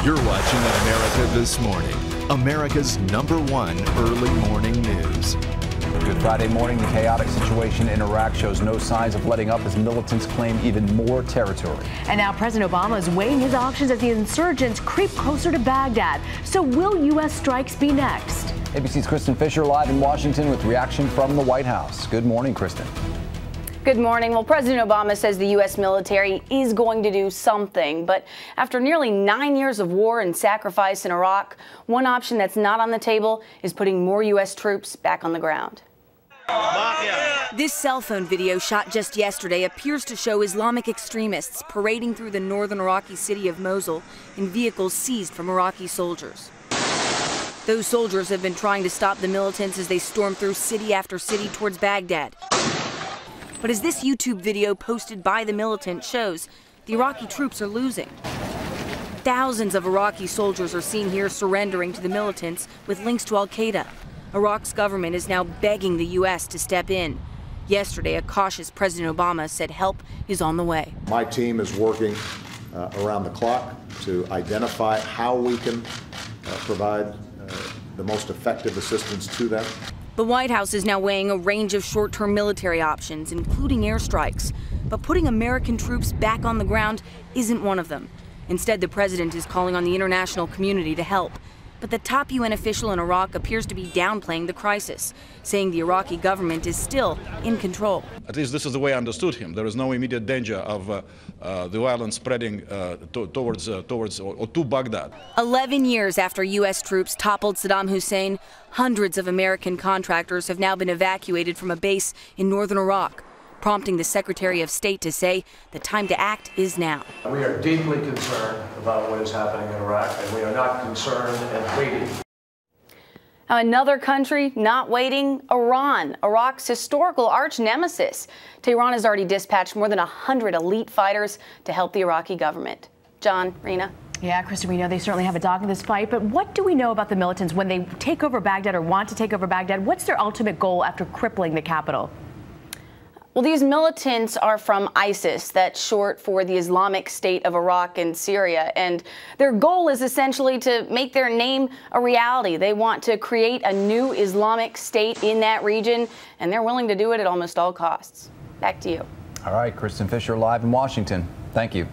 You're watching America This Morning, America's #1 early morning news. Good Friday morning. The chaotic situation in Iraq shows no signs of letting up as militants claim even more territory. And now President Obama is weighing his options as the insurgents creep closer to Baghdad. So will U.S. strikes be next? ABC's Kristin Fisher live in Washington with reaction from the White House. Good morning, Kristin. Good morning. Well, President Obama says the U.S. military is going to do something. But after nearly 9 years of war and sacrifice in Iraq, one option that's not on the table is putting more U.S. troops back on the ground. This cell phone video shot just yesterday appears to show Islamic extremists parading through the northern Iraqi city of Mosul in vehicles seized from Iraqi soldiers. Those soldiers have been trying to stop the militants as they storm through city after city towards Baghdad. But as this YouTube video posted by the militant shows, the Iraqi troops are losing. Thousands of Iraqi soldiers are seen here surrendering to the militants with links to al-Qaeda. Iraq's government is now begging the U.S. to step in. Yesterday, a cautious President Obama said help is on the way. My team is working around the clock to identify how we can provide the most effective assistance to them. The White House is now weighing a range of short-term military options, including airstrikes. But putting American troops back on the ground isn't one of them. Instead, the president is calling on the international community to help. But the top UN official in Iraq appears to be downplaying the crisis, saying the Iraqi government is still in control. At least this is the way I understood him. There is no immediate danger of the violence spreading towards or to Baghdad. 11 years after U.S. troops toppled Saddam Hussein, hundreds of American contractors have now been evacuated from a base in northern Iraq, prompting the Secretary of State to say the time to act is now. We are deeply concerned about what is happening in Iraq, and we are not concerned and waiting. Now, another country not waiting, Iran, Iraq's historical arch nemesis. Tehran has already dispatched more than 100 elite fighters to help the Iraqi government. John, Rena. Yeah, Kristin, we know they certainly have a dog in this fight, but what do we know about the militants when they take over Baghdad or want to take over Baghdad? What's their ultimate goal after crippling the capital? Well, these militants are from ISIS, that's short for the Islamic State of Iraq and Syria, and their goal is essentially to make their name a reality. They want to create a new Islamic State in that region, and they're willing to do it at almost all costs. Back to you. All right, Kristin Fisher live in Washington. Thank you.